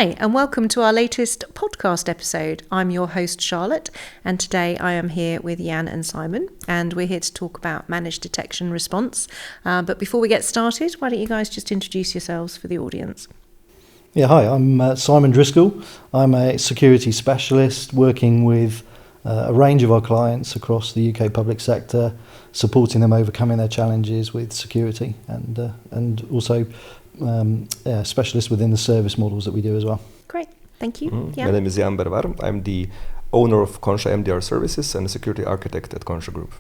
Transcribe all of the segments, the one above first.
Hi, and welcome to our latest podcast episode. I'm your host, Charlotte, and today I am here with Jan and Simon, and we're here to talk about managed detection response. But before we get started, why don't you guys just introduce yourselves for the audience? Yeah, hi, I'm Simon Driscoll. I'm a security specialist working with a range of our clients across the UK public sector, supporting them overcoming their challenges with security and also specialist within the service models that we do as well. Great, thank you. My name is Jan Bervar. I'm the owner of Conscia MDR Services and a security architect at Conscia Group.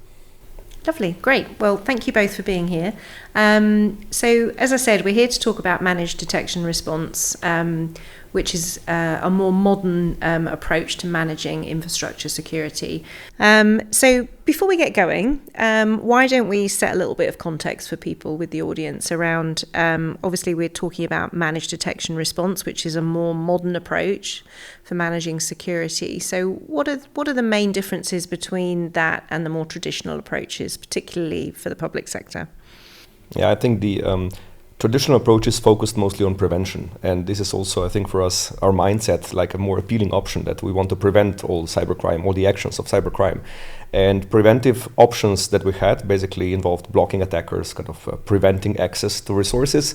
Lovely, great. Well, thank you both for being here. So, as I said, we're here to talk about managed detection response, which is a more modern approach to managing infrastructure security. So, before we get going, why don't we set a little bit of context for people with the audience around, obviously we're talking about managed detection response, which is a more modern approach for managing security. So what are the main differences between that and the more traditional approaches, particularly for the public sector? Yeah, I think the traditional approach is focused mostly on prevention. And this is also, I think, for us, our mindset, like a more appealing option that we want to prevent all cybercrime, all the actions of cybercrime. And preventive options that we had basically involved blocking attackers, kind of preventing access to resources.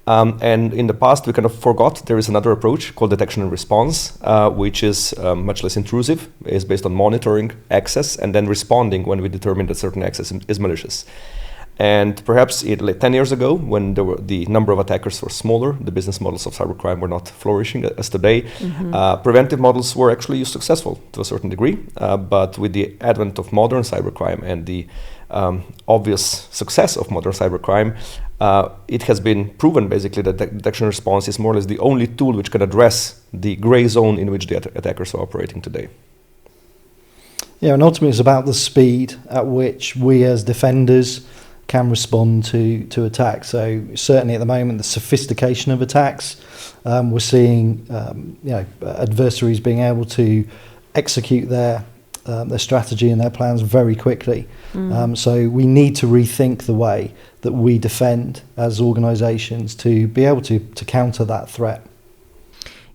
And in the past, we kind of forgot there is another approach called detection and response, which is much less intrusive, is based on monitoring access and then responding when we determine that certain access is malicious. And perhaps 10 years ago, when the number of attackers were smaller, the business models of cybercrime were not flourishing as today, preventive models were actually successful to a certain degree. But with the advent of modern cybercrime and the obvious success of modern cybercrime, it has been proven basically that detection response is more or less the only tool which can address the gray zone in which the attackers are operating today. Yeah, and ultimately it's about the speed at which we as defenders can respond to attacks. So certainly at the moment, the sophistication of attacks, we're seeing adversaries being able to execute their strategy and their plans very quickly. So we need to rethink the way that we defend as organisations to be able to counter that threat.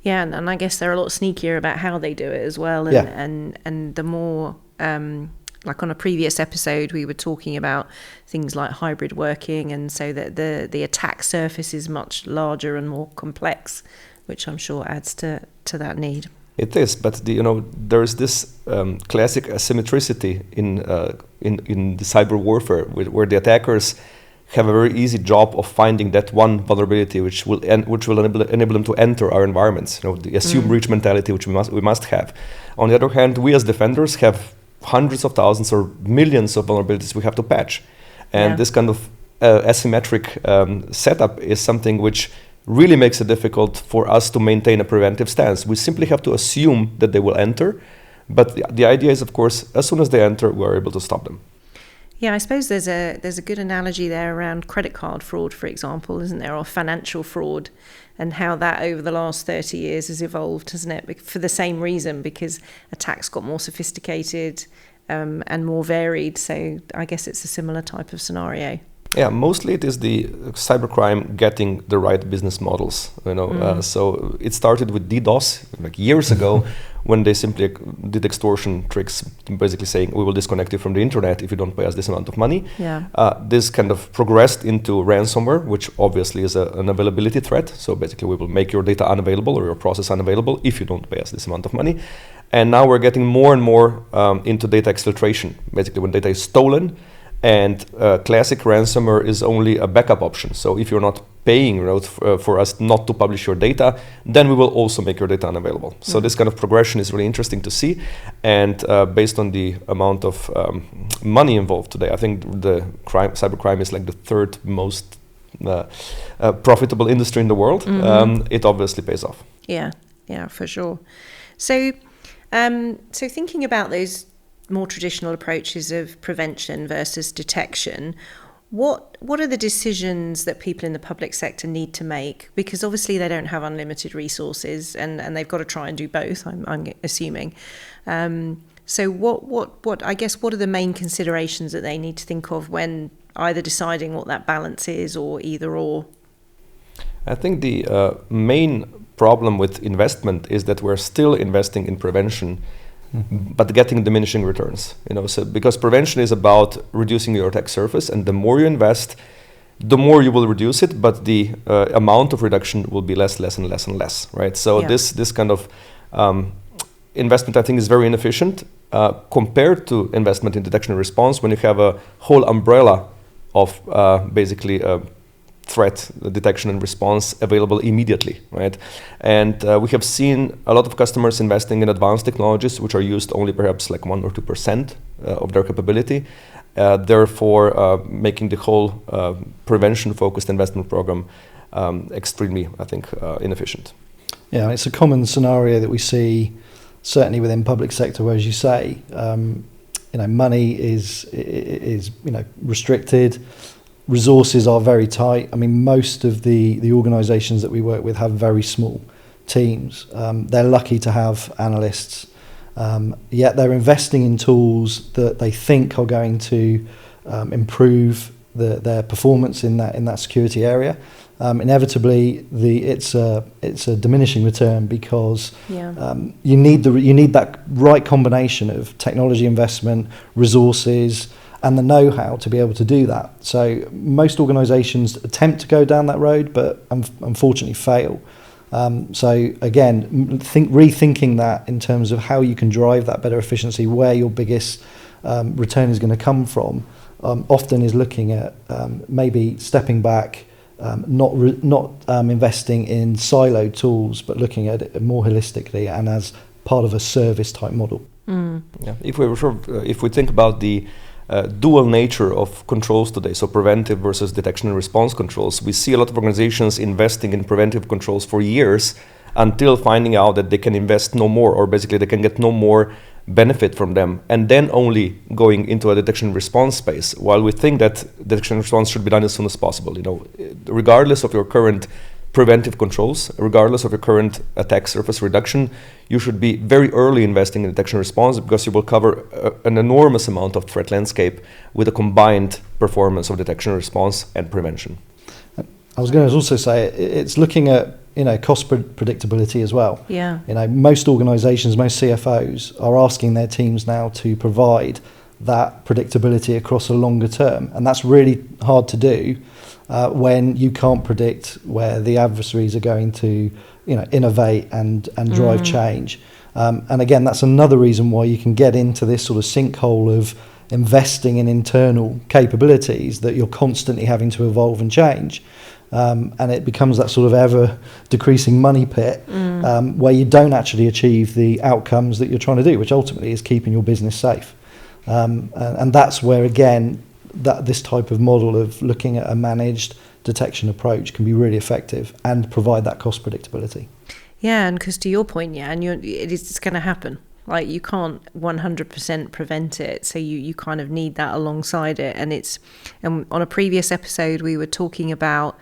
Yeah, and I guess they're a lot sneakier about how they do it as well. And the more, like on a previous episode, we were talking about things like hybrid working, and so that the attack surface is much larger and more complex, which I'm sure adds to that need. It is, but there is this classic asymmetricity in the cyber warfare, where the attackers have a very easy job of finding that one vulnerability which will enable them to enter our environments. The assume breach mentality, which we must have. On the other hand, we as defenders have hundreds of thousands or millions of vulnerabilities we have to patch, and this kind of asymmetric setup is something which really makes it difficult for us to maintain a preventive stance. We simply have to assume that they will enter, but the idea is, of course, as soon as they enter, we're able to stop them. Yeah, I suppose there's a good analogy there around credit card fraud, for example, isn't there, or financial fraud, and how that over the last 30 years has evolved, hasn't it? For the same reason, because attacks got more sophisticated and more varied. So I guess it's a similar type of scenario. Yeah, mostly it is the cybercrime getting the right business models. So it started with DDoS like years ago, when they simply did extortion tricks, basically saying we will disconnect you from the internet if you don't pay us this amount of money. Yeah. This kind of progressed into ransomware, which obviously is an availability threat. So basically we will make your data unavailable or your process unavailable if you don't pay us this amount of money. And now we're getting more and more into data exfiltration, basically when data is stolen. And classic ransomware is only a backup option. So if you're not paying for us not to publish your data, then we will also make your data unavailable. So this kind of progression is really interesting to see. And based on the amount of money involved today, I think cybercrime is like the third most profitable industry in the world. It obviously pays off. Yeah, for sure. So thinking about those more traditional approaches of prevention versus detection, what are the decisions that people in the public sector need to make? Because obviously they don't have unlimited resources, and they've got to try and do both, I'm assuming. So what are the main considerations that they need to think of when either deciding what that balance is, or either or? I think the main problem with investment is that we're still investing in prevention, but getting diminishing returns. So because prevention is about reducing your attack surface, and the more you invest, the more you will reduce it, but the amount of reduction will be less and less, right? So this kind of investment, I think, is very inefficient compared to investment in detection and response, when you have a whole umbrella of basically threat detection and response available immediately, right? And we have seen a lot of customers investing in advanced technologies which are used only perhaps like 1 or 2% of their capability, therefore making the whole prevention-focused investment program extremely, I think, inefficient. Yeah, it's a common scenario that we see certainly within public sector, where, as you say, money is restricted. Resources are very tight. I mean, most of the organisations that we work with have very small teams. They're lucky to have analysts, yet they're investing in tools that they think are going to improve their performance in that security area. Inevitably, it's a diminishing return, because you need that right combination of technology investment, resources, and the know-how to be able to do that. So most organisations attempt to go down that road, but unfortunately fail. So again, rethinking that in terms of how you can drive that better efficiency, where your biggest return is going to come from, often is looking at maybe stepping back, not investing in siloed tools, but looking at it more holistically and as part of a service type model. Yeah. If we think about the dual nature of controls today, so preventive versus detection and response controls, we see a lot of organizations investing in preventive controls for years until finding out that they can invest no more, or basically they can get no more benefit from them, and then only going into a detection and response space, while we think that detection and response should be done as soon as possible. Regardless of your current preventive controls, regardless of your current attack surface reduction, you should be very early investing in detection and response, because you will cover an enormous amount of threat landscape with a combined performance of detection and response and prevention. I was going to also say it's looking at cost predictability as well. Yeah. Most organisations, most CFOs are asking their teams now to provide that predictability across a longer term, and that's really hard to do when you can't predict where the adversaries are going to innovate and drive change. And again, that's another reason why you can get into this sort of sinkhole of investing in internal capabilities that you're constantly having to evolve and change. And it becomes that sort of ever decreasing money pit where you don't actually achieve the outcomes that you're trying to do, which ultimately is keeping your business safe. And that's where, again, this type of model of looking at a managed detection approach can be really effective and provide that cost predictability. Yeah, and because to your point, it's going to happen. Like, you can't 100% prevent it, so you kind of need that alongside it. And on a previous episode, we were talking about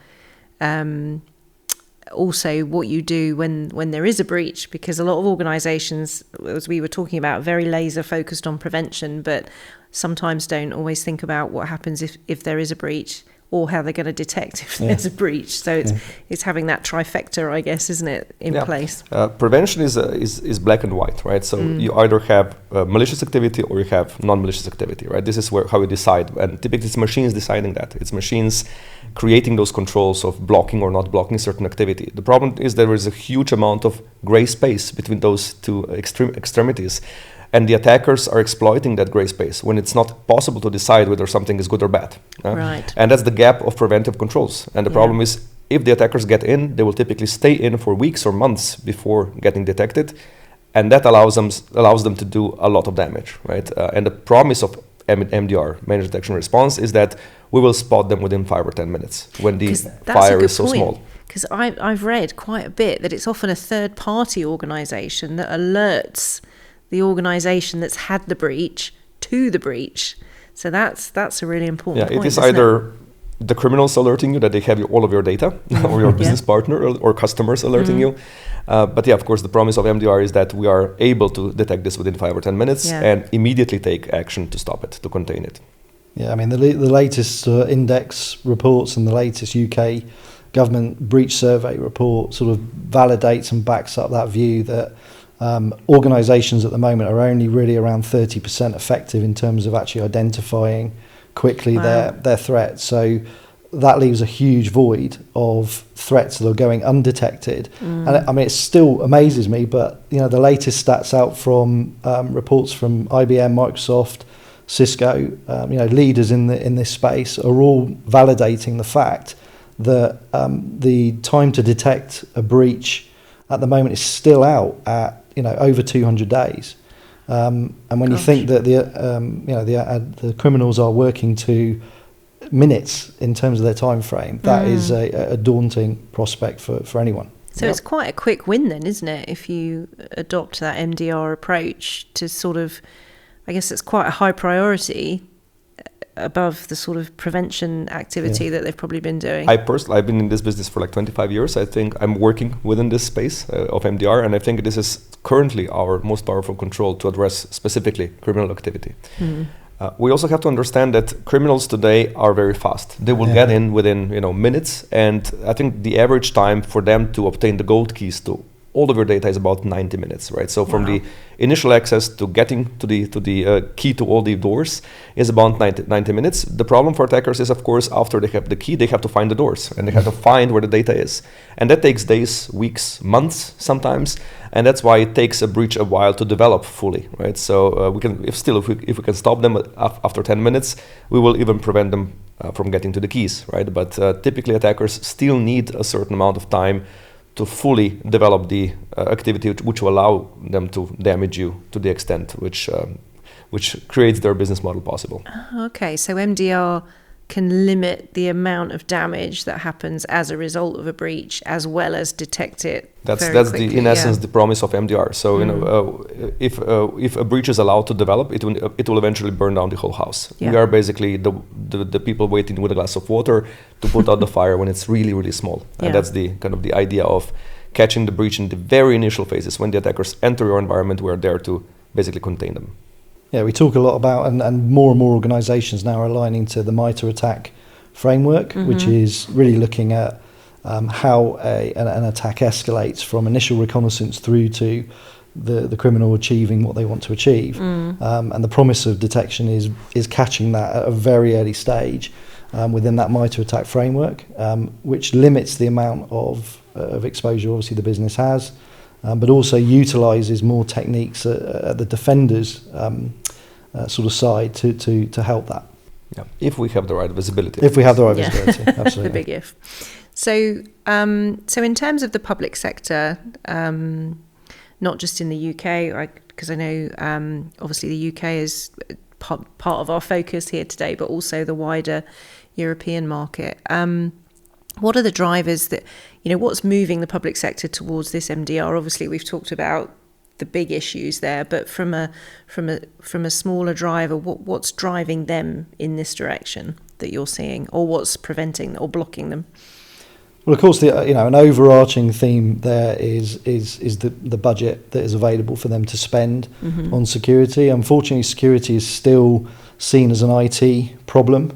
also what you do when there is a breach, because a lot of organisations, as we were talking about, very laser focused on prevention, but sometimes don't always think about what happens if there is a breach, or how they're going to detect if there's a breach. So it's having that trifecta, I guess, isn't it, in place? Prevention is black and white, right? So you either have malicious activity or you have non-malicious activity, right? This is how you decide, and typically it's machines deciding that. It's machines creating those controls of blocking or not blocking certain activity. The problem is there is a huge amount of gray space between those two extremities. And the attackers are exploiting that gray space when it's not possible to decide whether something is good or bad. Right. And that's the gap of preventive controls. And the problem is, if the attackers get in, they will typically stay in for weeks or months before getting detected. And that allows them to do a lot of damage, right? And the promise of MDR, Managed Detection and Response, is that we will spot them within 5 or 10 minutes when the fire is so small. Because I've read quite a bit that it's often a third-party organisation that alerts the organisation that's had the breach to the breach. So that's a really important point. It is either the criminals alerting you that they have all of your data, or your business partner or customers alerting you. But of course, the promise of MDR is that we are able to detect this within 5 or 10 minutes and immediately take action to stop it, to contain it. Yeah, I mean, the latest index reports and the latest UK government breach survey report sort of validates and backs up that view that organisations at the moment are only really around 30% effective in terms of actually identifying quickly their threats. So that leaves a huge void of threats that are going undetected. And I mean, it still amazes me, but you know, the latest stats out from reports from IBM, Microsoft, Cisco, you know, leaders in this space are all validating the fact that the time to detect a breach at the moment is still out at, you know, over 200 days. And when you think that the criminals are working to minutes in terms of their time frame, that is a daunting prospect for anyone. So it's quite a quick win then, isn't it, if you adopt that MDR approach to sort of, I guess it's quite a high priority above the sort of prevention activity that they've probably been doing. I've been in this business for like 25 years. I think I'm working within this space of MDR, and I think this is currently our most powerful control to address specifically criminal activity. We also have to understand that criminals today are very fast. They will get in within minutes, and I think the average time for them to obtain the gold keys to all of your data is about 90 minutes, right? So from the initial access to getting to the key to all the doors is about 90 minutes. The problem for attackers is, of course, after they have the key, they have to find the doors, and they have to find where the data is. And that takes days, weeks, months sometimes, and that's why it takes a breach a while to develop fully, right? So we can, if we can stop them after 10 minutes, we will even prevent them from getting to the keys, right? But typically attackers still need a certain amount of time to fully develop the activity which will allow them to damage you to the extent which creates their business model possible. Okay, so MDR can limit the amount of damage that happens as a result of a breach, as well as detect it. That's in essence the promise of MDR. So if a breach is allowed to develop, it will eventually burn down the whole house. We are basically the people waiting with a glass of water to put out the fire when it's really, really small. And that's the kind of the idea of catching the breach in the very initial phases. When the attackers enter your environment, we are there to basically contain them. Yeah, we talk a lot about, and more organisations now are aligning to the MITRE ATT&CK framework, which is really looking at how an attack escalates from initial reconnaissance through to the criminal achieving what they want to achieve. And the promise of detection is catching that at a very early stage within that MITRE ATT&CK framework, which limits the amount of exposure obviously the business has, but also utilises more techniques at the defender's sort of side to help that. Yeah, if we have the right visibility. If we have the right visibility, absolutely. The big if. So in terms of the public sector, not just in the UK, because I know obviously the UK is part of our focus here today, but also the wider European market. What are the drivers that, what's moving the public sector towards this MDR? Obviously, we've talked about the big issues there, but from a smaller driver, what's driving them in this direction that you're seeing, or what's preventing or blocking them? Well, of course, an overarching theme there is the budget that is available for them to spend on security. Unfortunately, security is still seen as an IT problem,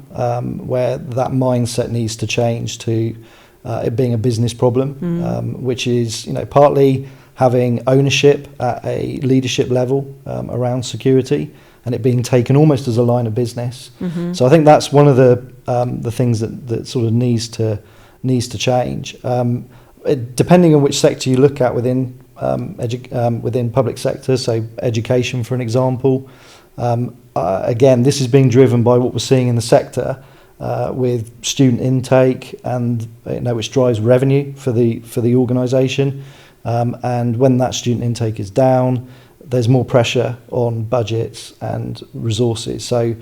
where that mindset needs to change to it being a business problem, which is partly having ownership at a leadership level around security, and it being taken almost as a line of business. So I think that's one of the things that sort of needs to change. Depending on which sector you look at within public sector, so education, for an example. Again, this is being driven by what we're seeing in the sector with student intake, and which drives revenue for the organisation. And when that student intake is down, there's more pressure on budgets and resources. So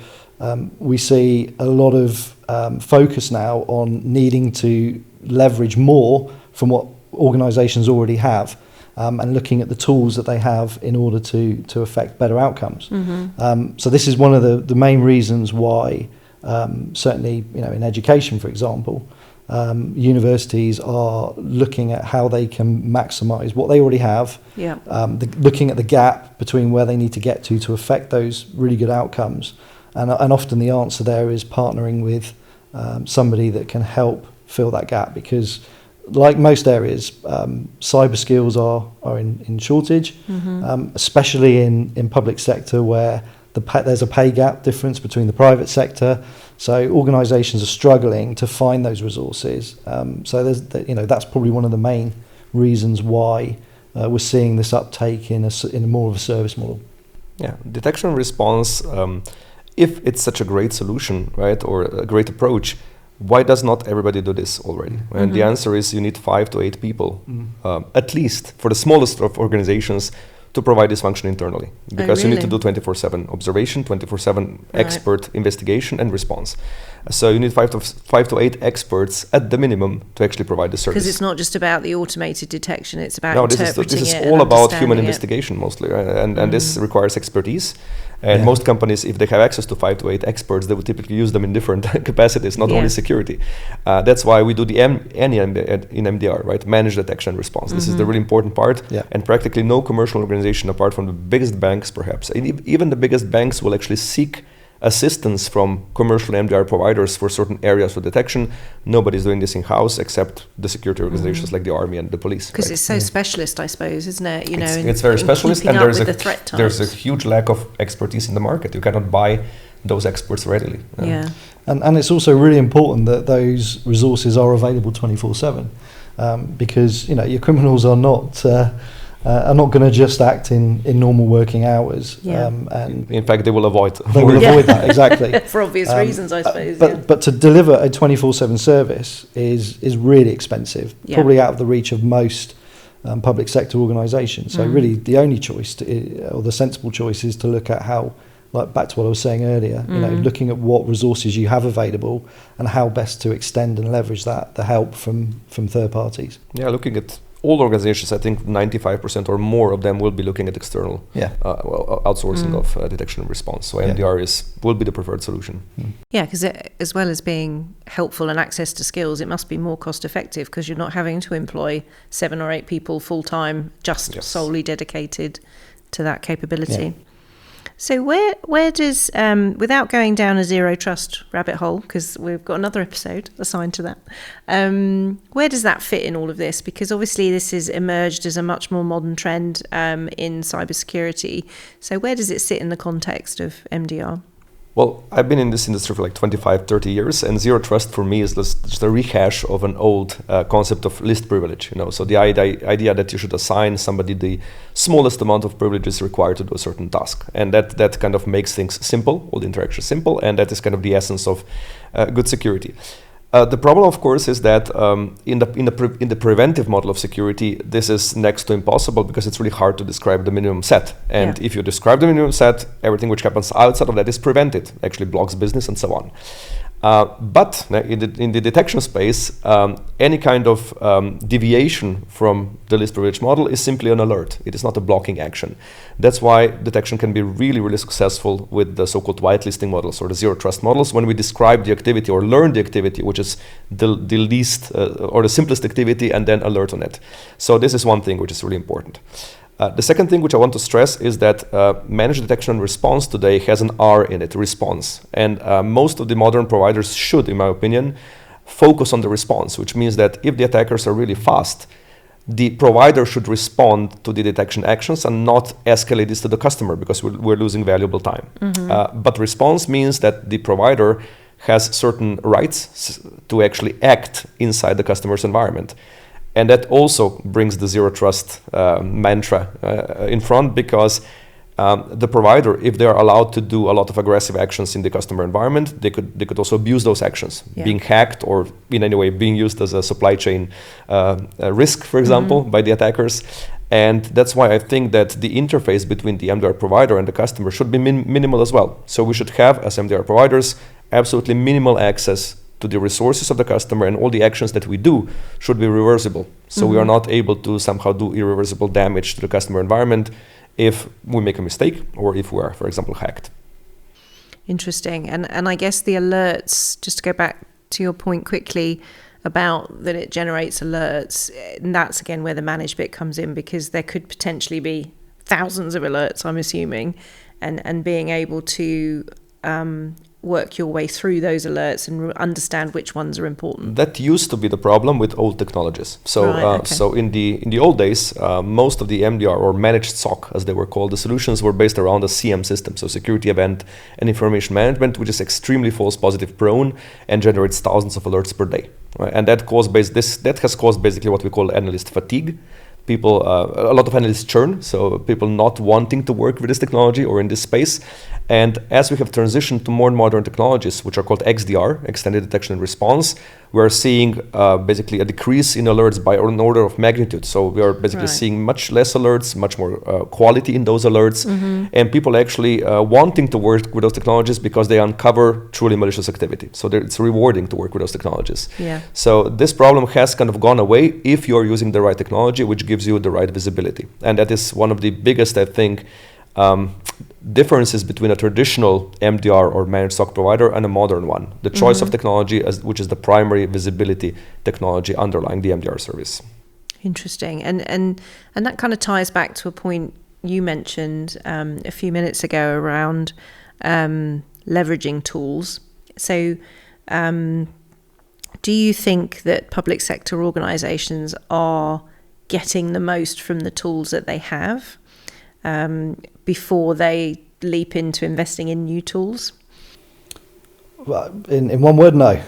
we see a lot of focus now on needing to leverage more from what organisations already have, and looking at the tools that they have in order to affect better outcomes. So this is one of the main reasons why, certainly in education, for example, universities are looking at how they can maximise what they already have, looking at the gap between where they need to get to affect those really good outcomes. And often the answer there is partnering with somebody that can help fill that gap, because like most areas, cyber skills are in shortage, especially in public sector, where there's a pay gap difference between the private sector. So organisations are struggling to find those resources. So that's probably one of the main reasons why we're seeing this uptake in a more of a service model. Yeah, detection and response. If it's such a great solution, right, or a great approach, why does not everybody do this already? And the answer is you need 5 to 8 people, at least for the smallest of organizations, to provide this function internally, because you need to do 24/7 observation, 24/7 expert investigation and response. So you need 5 to 8 experts at the minimum to actually provide the service. Because it's not just about the automated detection; it's about interpreting this is all about human investigation mostly, right? And this requires expertise. And most companies, if they have access to 5 to 8 experts, they would typically use them in different capacities, not only security. That's why we do the in MDR, right? Manage detection and response. This is the really important part. And practically no commercial organization, apart from the biggest banks perhaps, and even the biggest banks will actually seek assistance from commercial MDR providers for certain areas of detection. Nobody's doing this in-house except the security organizations like the army and the police. Because it's so specialist, I suppose, isn't it? It's very specialist, and there's a huge lack of expertise in the market. You cannot buy those experts readily. And it's also really important that those resources are available 24/7, because your criminals are not going to just act in normal working hours. And in fact, they will avoid that, exactly. For obvious reasons, I suppose. But to deliver a 24/7 service is really expensive, probably out of the reach of most public sector organisations. So really the only choice, or the sensible choice, is to look at how, like back to what I was saying earlier, looking at what resources you have available and how best to extend and leverage the help from third parties. Yeah, looking at all organizations, I think 95% or more of them will be looking at external outsourcing of detection and response. So MDR will be the preferred solution. Yeah, because as well as being helpful and access to skills, it must be more cost effective, because you're not having to employ 7 or 8 people full time just solely dedicated to that capability. So where does, without going down a zero trust rabbit hole, because we've got another episode assigned to that, where does that fit in all of this? Because obviously this has emerged as a much more modern trend in cybersecurity. So where does it sit in the context of MDR? Well, I've been in this industry for like 25, 30 years, and zero trust for me is just a rehash of an old concept of least privilege. So the idea that you should assign somebody the smallest amount of privileges required to do a certain task, and that kind of makes things simple, all the interactions simple, and that is kind of the essence of good security. The problem, of course, is that in the preventive model of security, this is next to impossible, because it's really hard to describe the minimum set. And if you describe the minimum set, everything which happens outside of that is prevented, actually blocks business and so on. But in the detection space, any kind of deviation from the least privilege model is simply an alert. It is not a blocking action. That's why detection can be really, really successful with the so-called whitelisting models or the zero trust models, when we describe the activity or learn the activity, which is the least or the simplest activity, and then alert on it. So this is one thing which is really important. The second thing which I want to stress is that managed detection and response today has an R in it, response. And most of the modern providers should, in my opinion, focus on the response, which means that if the attackers are really fast, the provider should respond to the detection actions and not escalate this to the customer, because we're losing valuable time. But response means that the provider has certain rights to actually act inside the customer's environment. And that also brings the zero trust mantra in front, because the provider, if they are allowed to do a lot of aggressive actions in the customer environment, they could also abuse those actions, being hacked or in any way being used as a supply chain risk, for example, by the attackers. And that's why I think that the interface between the MDR provider and the customer should be minimal as well. So we should have, as MDR providers, absolutely minimal access to the resources of the customer, and all the actions that we do should be reversible. So we are not able to somehow do irreversible damage to the customer environment if we make a mistake or if we are, for example, hacked. Interesting. And I guess the alerts, just to go back to your point quickly about that it generates alerts, and that's again where the managed bit comes in, because there could potentially be thousands of alerts, I'm assuming, and being able to work your way through those alerts and understand which ones are important? That used to be the problem with old technologies. So, Right, okay. so in the old days, most of the MDR or managed SOC, as they were called, the solutions were based around a CM system, so security event and information management, which is extremely false positive prone and generates thousands of alerts per day. Right? And that has caused basically what we call analyst fatigue. People, a lot of analysts churn, so people not wanting to work with this technology or in this space. And as we have transitioned to more modern technologies, which are called XDR, Extended Detection and Response, we're seeing basically a decrease in alerts by an order of magnitude. So we are basically seeing much less alerts, much more quality in those alerts, and people actually wanting to work with those technologies because they uncover truly malicious activity. So it's rewarding to work with those technologies. Yeah. So this problem has kind of gone away if you're using the right technology, which gives you the right visibility. And that is one of the biggest, I think, differences between a traditional MDR or managed SOC provider and a modern one. The choice of technology, which is the primary visibility technology underlying the MDR service. Interesting. And that kind of ties back to a point you mentioned a few minutes ago around leveraging tools. So do you think that public sector organisations are getting the most from the tools that they have before they leap into investing in new tools? Well, in one word, no. End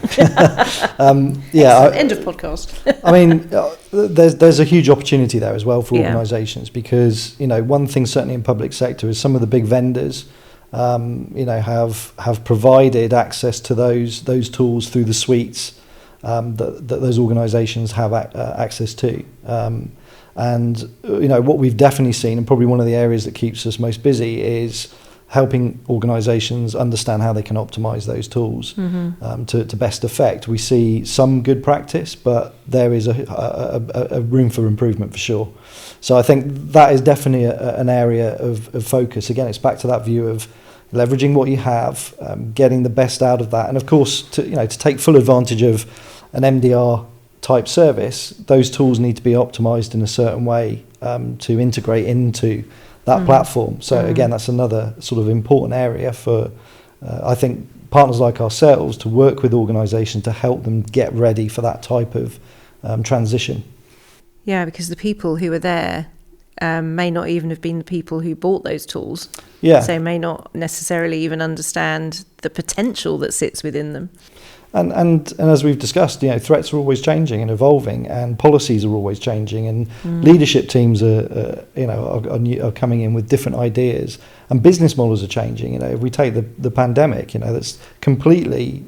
of podcast. I mean, there's a huge opportunity there as well for organisations because, one thing certainly in public sector is some of the big vendors, have provided access to those tools through the suites that those organisations have access to. And what we've definitely seen, and probably one of the areas that keeps us most busy, is helping organisations understand how they can optimise those tools to best effect. We see some good practice, but there is a room for improvement for sure. So I think that is definitely an area of focus. Again, it's back to that view of leveraging what you have, getting the best out of that, and of course to take full advantage of an MDR type service, those tools need to be optimized in a certain way to integrate into that platform. So again, that's another sort of important area for I think partners like ourselves to work with organizations to help them get ready for that type of transition. Yeah, because the people who are there may not even have been the people who bought those tools. Yeah. So may not necessarily even understand the potential that sits within them. And as we've discussed, threats are always changing and evolving, and policies are always changing, and leadership teams are coming in with different ideas, and business models are changing. If we take the pandemic, that's completely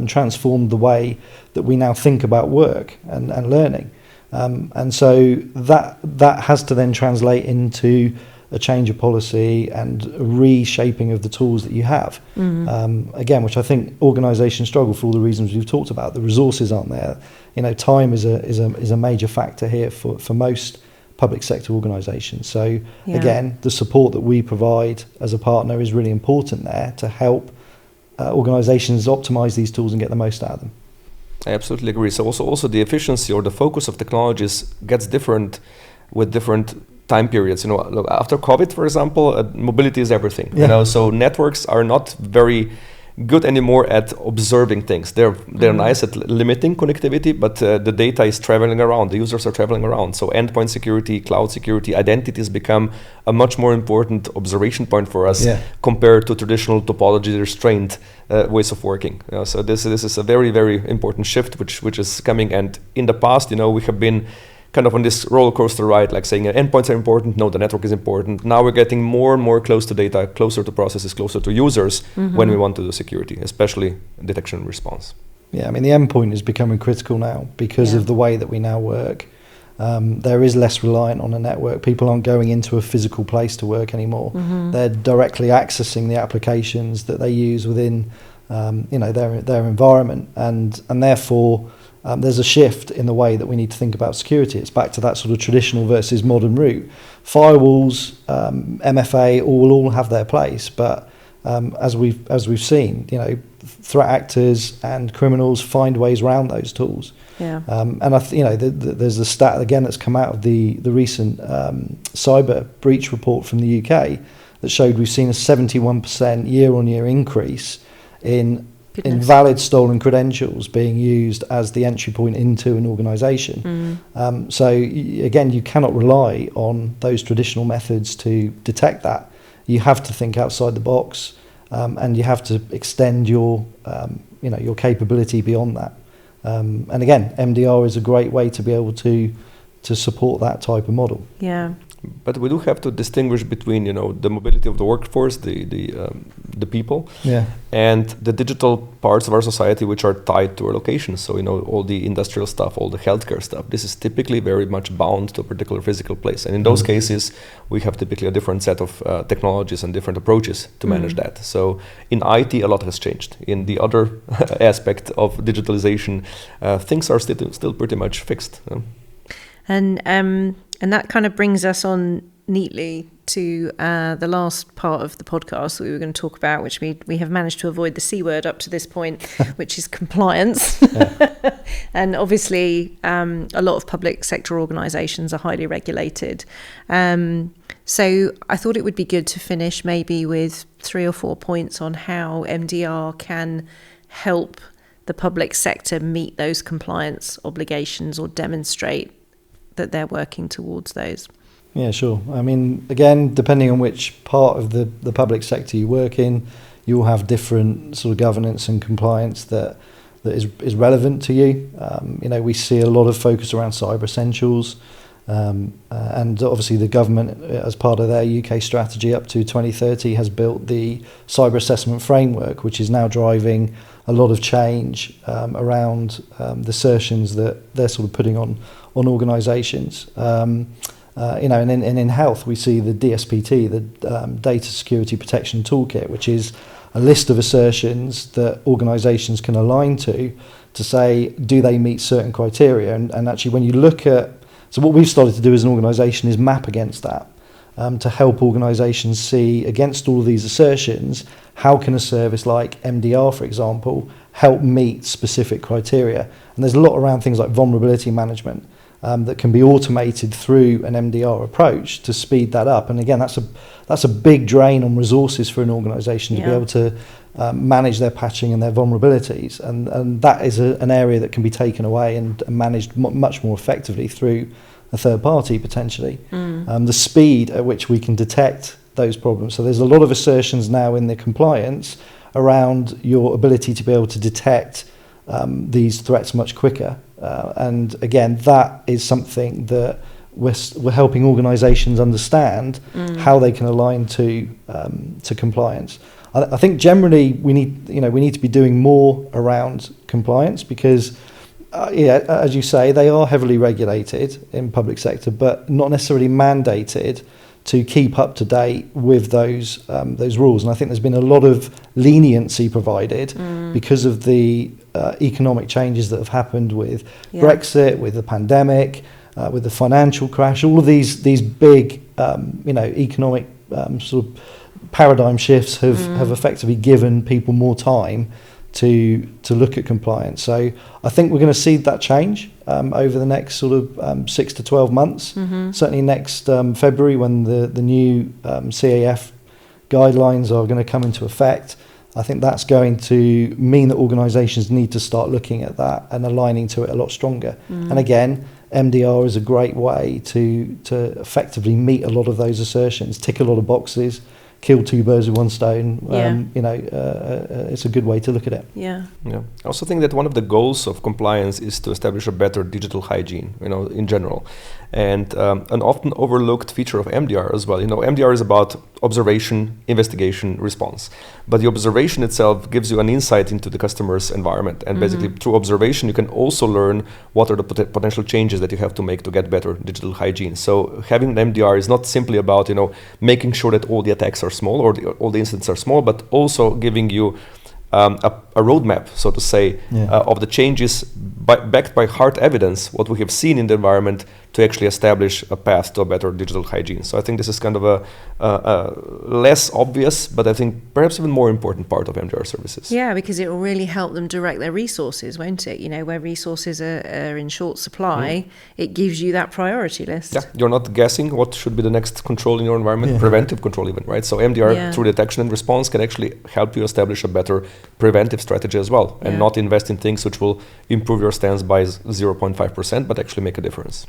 transformed the way that we now think about work and learning, and so that has to then translate into a change of policy and a reshaping of the tools that you have. Again, which I think organisations struggle for all the reasons we've talked about. The resources aren't there. Time is a major factor here for most public sector organisations. So again, the support that we provide as a partner is really important there to help organisations optimise these tools and get the most out of them. I absolutely agree. So also the efficiency or the focus of technologies gets different with different time periods. Look, after COVID, for example, mobility is everything. So networks are not very good anymore at observing things. They're nice at limiting connectivity, but the data is traveling around. The users are traveling around. So endpoint security, cloud security, identities become a much more important observation point for us compared to traditional topology restrained ways of working. So this is a very, very important shift which is coming. And in the past, we have been kind of on this roller coaster ride, like saying endpoints are important, no, the network is important. Now we're getting more and more close to data, closer to processes, closer to users when we want to do security, especially detection and response. Yeah, I mean, the endpoint is becoming critical now because of the way that we now work. There is less reliant on a network. People aren't going into a physical place to work anymore. They're directly accessing the applications that they use within their environment, and therefore there's a shift in the way that we need to think about security. It's back to that sort of traditional versus modern route. Firewalls, MFA, will all have their place, but as we've seen, threat actors and criminals find ways around those tools. And there's a stat again that's come out of the recent cyber breach report from the UK that showed we've seen a 71% year-on-year increase in Goodness. invalid stolen credentials being used as the entry point into an organisation. So again, you cannot rely on those traditional methods to detect that. You have to think outside the box, and you have to extend your your capability beyond that. And again, MDR is a great way to be able to support that type of model. Yeah. But we do have to distinguish between, the mobility of the workforce, the people, and the digital parts of our society which are tied to our locations. So, all the industrial stuff, all the healthcare stuff, this is typically very much bound to a particular physical place. And in those cases, we have typically a different set of technologies and different approaches to manage that. So in IT, a lot has changed. In the other aspect of digitalization, things are still pretty much fixed. And that kind of brings us on neatly to the last part of the podcast that we were going to talk about, which we have managed to avoid the C word up to this point, which is compliance. And obviously, a lot of public sector organisations are highly regulated. So I thought it would be good to finish maybe with 3 or 4 points on how MDR can help the public sector meet those compliance obligations or demonstrate that they're working towards those. Yeah, sure. I mean, again, depending on which part of the public sector you work in, you'll have different sort of governance and compliance that is relevant to you. We see a lot of focus around cyber essentials, and obviously the government, as part of their UK strategy up to 2030, has built the cyber assessment framework, which is now driving a lot of change around the assertions that they're sort of putting on organisations. And in health, we see the DSPT, the Data Security Protection Toolkit, which is a list of assertions that organisations can align to say, do they meet certain criteria? And actually, when you look at, so what we've started to do as an organisation is map against that, to help organisations see against all of these assertions, how can a service like MDR, for example, help meet specific criteria? And there's a lot around things like vulnerability management that can be automated through an MDR approach to speed that up. And again, that's a big drain on resources for an organisation to be able to manage their patching and their vulnerabilities. And that is an area that can be taken away and managed much more effectively through a third party potentially. The speed at which we can detect those problems. So there's a lot of assertions now in the compliance around your ability to be able to detect these threats much quicker. And again, that is something that we're helping organisations understand how they can align to compliance. I think generally we need to be doing more around compliance because, as you say, they are heavily regulated in public sector, but not necessarily mandated to keep up to date with those rules. And I think there's been a lot of leniency provided because of the economic changes that have happened with Brexit, with the pandemic, with the financial crash. All of these big economic sort of paradigm shifts have effectively given people more time to look at compliance. So I think we're going to see that change over the next sort of 6 to 12 months. Certainly next February, when the new CAF guidelines are going to come into effect, I think that's going to mean that organisations need to start looking at that and aligning to it a lot stronger. And again, MDR is a great way to effectively meet a lot of those assertions, tick a lot of boxes, kill 2 birds with 1 stone. It's a good way to look at it. Yeah. I also think that one of the goals of compliance is to establish a better digital hygiene, in general. And an often overlooked feature of MDR as well. MDR is about observation, investigation, response. But the observation itself gives you an insight into the customer's environment. And basically, through observation, you can also learn what are the potential changes that you have to make to get better digital hygiene. So having an MDR is not simply about, making sure that all the attacks are small or all the incidents are small, but also giving you a roadmap, so to say, of the changes backed by hard evidence, what we have seen in the environment, to actually establish a path to a better digital hygiene. So I think this is kind of a less obvious, but I think perhaps even more important part of MDR services. Yeah, because it will really help them direct their resources, won't it? You know, where resources are in short supply, it gives you that priority list. Yeah, you're not guessing what should be the next control in your environment, preventive control even, right? So MDR through detection and response can actually help you establish a better preventive strategy as well, and not invest in things which will improve your stance by 0.5%, but actually make a difference.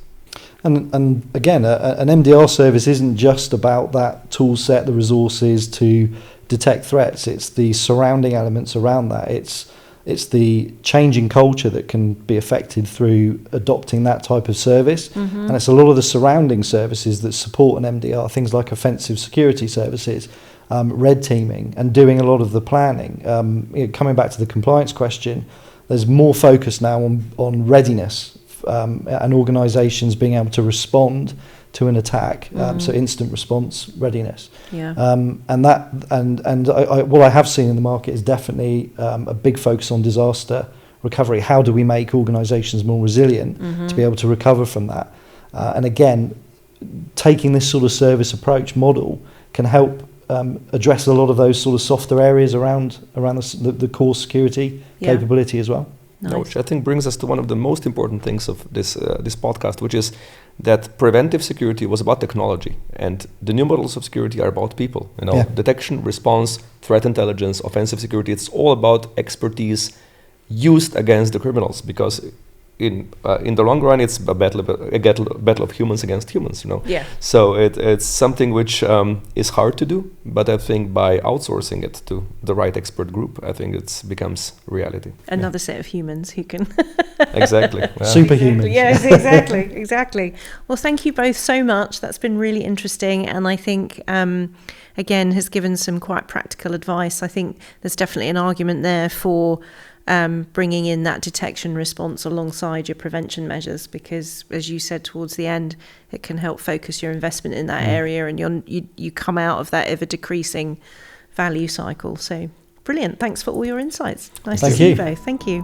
And again, an MDR service isn't just about that tool set, the resources to detect threats. It's the surrounding elements around that. It's the changing culture that can be affected through adopting that type of service. And it's a lot of the surrounding services that support an MDR, things like offensive security services, red teaming, and doing a lot of the planning. Coming back to the compliance question, there's more focus now on readiness and organisations being able to respond to an attack, so instant response readiness. And what I have seen in the market is definitely a big focus on disaster recovery. How do we make organisations more resilient to be able to recover from that? And again, taking this sort of service approach model can help address a lot of those sort of softer areas around the core security capability as well. Nice. Which I think brings us to one of the most important things of this podcast, which is that preventive security was about technology, and the new models of security are about people. Detection, response, threat intelligence, offensive security. It's all about expertise used against the criminals, because in the long run, it's a battle of humans against humans. So it's something which is hard to do, but I think by outsourcing it to the right expert group, I think it becomes reality. Another set of humans who can exactly superhumans. Yes, exactly. Well, thank you both so much. That's been really interesting, and I think again has given some quite practical advice. I think there's definitely an argument there for bringing in that detection response alongside your prevention measures, because as you said towards the end, it can help focus your investment in that area, and you come out of that ever decreasing value cycle. So brilliant. Thanks for all your insights. Nice to see you both. Thank you.